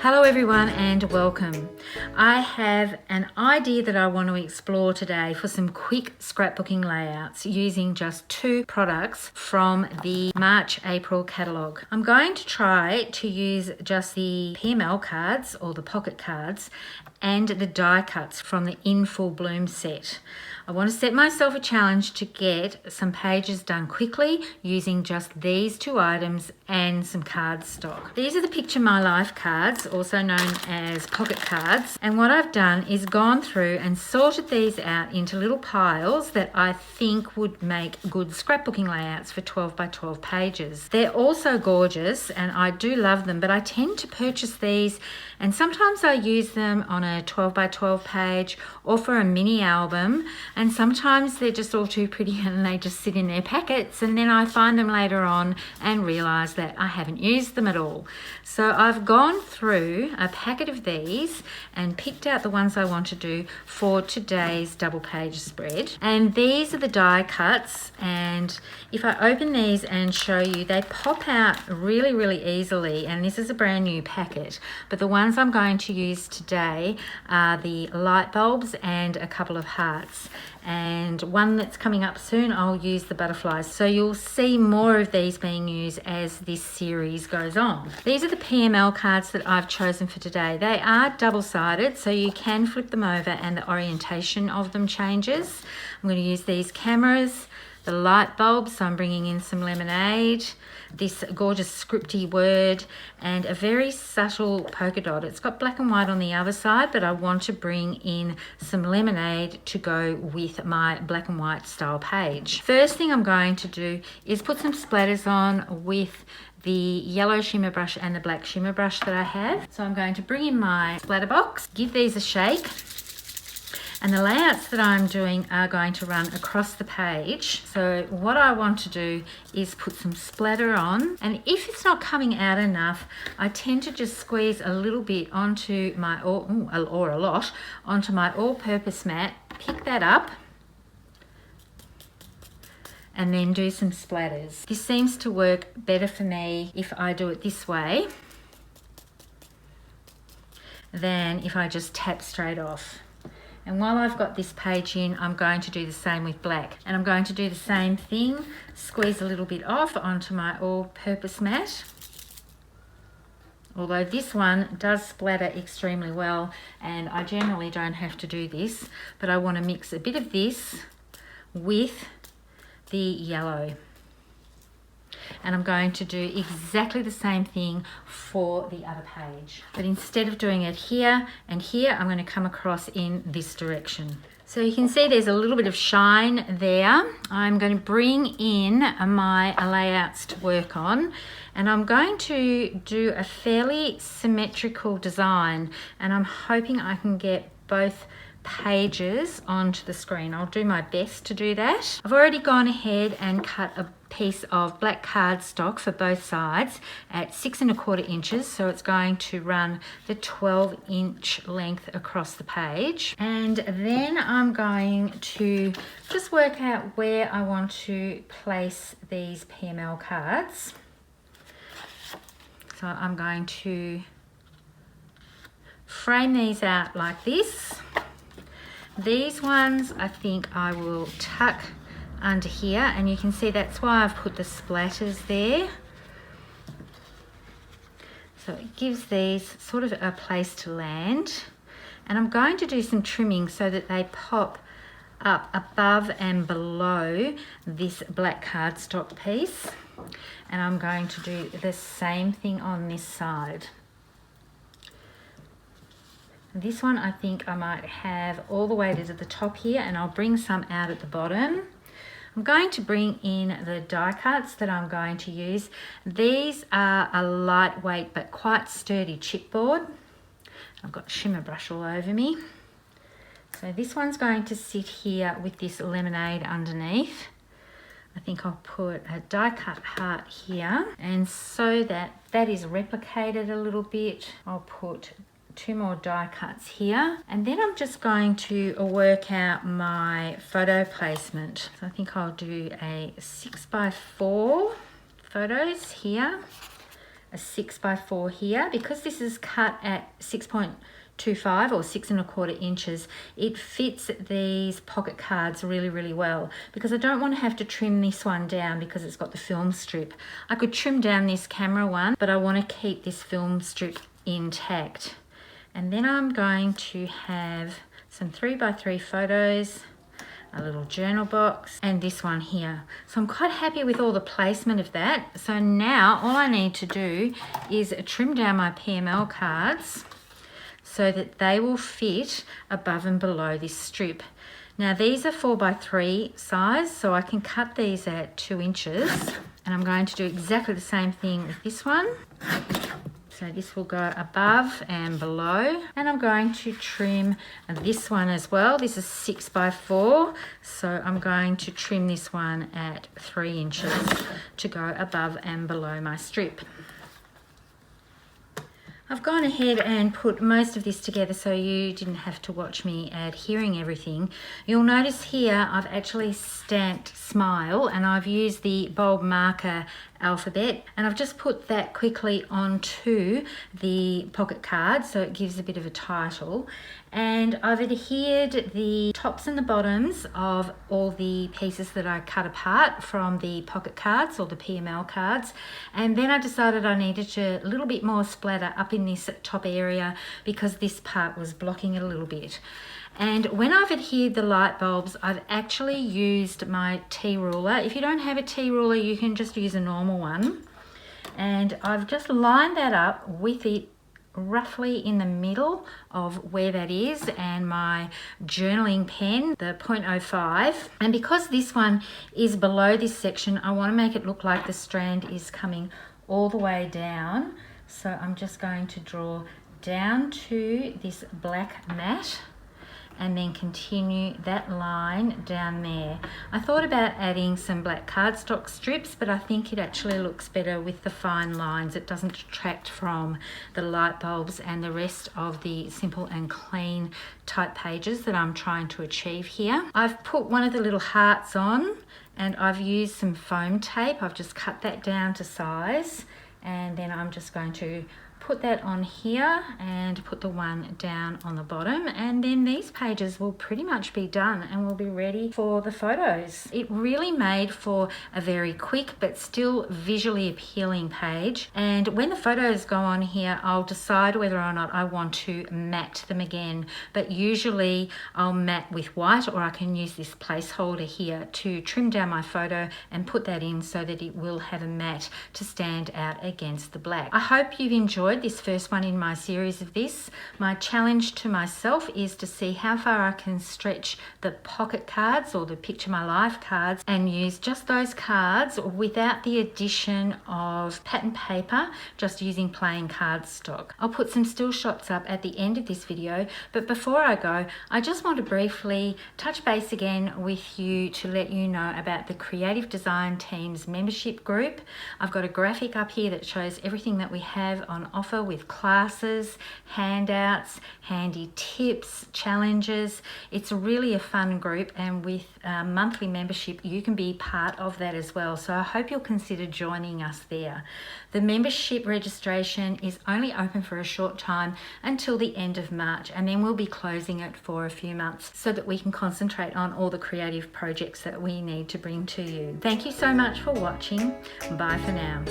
Hello everyone and welcome. I have an idea that I want to explore today for some quick scrapbooking layouts using just two products from the March-April catalogue. I'm going to try to use just the PML cards or the pocket cards and the die cuts from the In Full Bloom set. I want to set myself a challenge to get some pages done quickly using just these two items and some cardstock. These are the Picture My Life cards, also known as pocket cards. And what I've done is gone through and sorted these out into little piles that I think would make good scrapbooking layouts for 12 by 12 pages. They're also gorgeous and I do love them, but I tend to purchase these and sometimes I use them on a 12 by 12 page or for a mini album. And sometimes they're just all too pretty and they just sit in their packets, and then I find them later on and realise that I haven't used them at all. So I've gone through a packet of these and picked out the ones I want to do for today's double page spread. And these are the die cuts, and if I open these and show you, they pop out really easily, and this is a brand new packet. But the ones I'm going to use today are the light bulbs and a couple of hearts. And one that's coming up soon, I'll use the butterflies. So you'll see more of these being used as this series goes on. These are the PML cards that I've chosen for today. They are double-sided, so you can flip them over and the orientation of them changes. I'm going to use these cameras, the light bulbs, so I'm bringing in some lemonade, this gorgeous scripty word, and a very subtle polka dot. It's got black and white on the other side, but I want to bring in some lemonade to go with my black and white style page. First thing I'm going to do is put some splatters on with the yellow shimmer brush and the black shimmer brush that I have. So I'm going to bring in my splatter box, give these a shake. And the layouts that I'm doing are going to run across the page. So what I want to do is put some splatter on. And if it's not coming out enough, I tend to just squeeze a little bit onto my, or a lot, onto my all-purpose mat, pick that up, and then do some splatters. This seems to work better for me if I do it this way than if I just tap straight off. And while I've got this page in, I'm going to do the same with black. And I'm going to do the same thing, squeeze a little bit off onto my all-purpose mat. Although this one does splatter extremely well, and I generally don't have to do this, but I want to mix a bit of this with the yellow. And I'm going to do exactly the same thing for the other page. But instead of doing it here and here, I'm going to come across in this direction. So you can see there's a little bit of shine there. I'm going to bring in my layouts to work on, and I'm going to do a fairly symmetrical design, and I'm hoping I can get both pages onto the screen. I'll do my best to do that. I've already gone ahead and cut a piece of black cardstock for both sides at 6 1/4 inches, so it's going to run the 12-inch length across the page. And then I'm going to just work out where I want to place these PML cards. So I'm going to frame these out like this. These ones I think I will tuck under here, and you can see that's why I've put the splatters there. So it gives these sort of a place to land. And I'm going to do some trimming so that they pop up above and below this black cardstock piece. And I'm going to do the same thing on this side. This one I think I might have all the way to the top here, and I'll bring some out at the bottom. I'm going to bring in the die cuts that I'm going to use. These are a lightweight but quite sturdy chipboard. I've got shimmer brush all over me. So this one's going to sit here with this lemonade underneath. I think I'll put a die cut heart here, and so that that is replicated a little bit, I'll put 2 more die cuts here, and then I'm just going to work out my photo placement. So I think I'll do a 6 by 4 photos here, a 6x4 here. Because this is cut at 6.25 or 6¼ inches, it fits these pocket cards really well, because I don't want to have to trim this one down because it's got the film strip. I could trim down this camera one, but I want to keep this film strip intact. And then I'm going to have some 3x3 photos, a little journal box, and this one here. So I'm quite happy with all the placement of that. So now all I need to do is trim down my PML cards so that they will fit above and below this strip. Now these are 4x3 size, so I can cut these at 2 inches, and I'm going to do exactly the same thing with this one. So this will go above and below, and I'm going to trim this one as well. This is 6x4, so I'm going to trim this one at 3 inches to go above and below my strip. I've gone ahead and put most of this together so you didn't have to watch me adhering everything. You'll notice here I've actually stamped Smile, and I've used the bulb marker alphabet, and I've just put that quickly onto the pocket card so it gives a bit of a title. And I've adhered the tops and the bottoms of all the pieces that I cut apart from the pocket cards or the PML cards. And then I decided I needed a little bit more splatter up in this top area because this part was blocking it a little bit. And when I've adhered the light bulbs, I've actually used my T-ruler. If you don't have a T-ruler, you can just use a normal one. And I've just lined that up with it roughly in the middle of where that is, and my journaling pen, the 0.05. And because this one is below this section, I want to make it look like the strand is coming all the way down. So I'm just going to draw down to this black mat and then continue that line down there. I thought about adding some black cardstock strips, but I think it actually looks better with the fine lines. It doesn't detract from the light bulbs and the rest of the simple and clean type pages that I'm trying to achieve here. I've put one of the little hearts on, and I've used some foam tape. I've just cut that down to size, and then I'm just going to put that on here and put the one down on the bottom, and then these pages will pretty much be done and will be ready for the photos. It really made for a very quick but still visually appealing page, and when the photos go on here I'll decide whether or not I want to matte them again, but usually I'll matte with white, or I can use this placeholder here to trim down my photo and put that in so that it will have a matte to stand out against the black. I hope you've enjoyed this first one in my series of this. My challenge to myself is to see how far I can stretch the pocket cards or the Picture My Life cards and use just those cards without the addition of pattern paper, just using plain cardstock. I'll put some still shots up at the end of this video, but before I go, I just want to briefly touch base again with you to let you know about the Creative Design Team's membership group. I've got a graphic up here that shows everything that we have on offer with classes, handouts, handy tips, challenges. It's really a fun group, and with monthly membership you can be part of that as well, so I hope you'll consider joining us there. The membership registration is only open for a short time until the end of March, and then we'll be closing it for a few months so that we can concentrate on all the creative projects that we need to bring to you. Thank you so much for watching. Bye for now.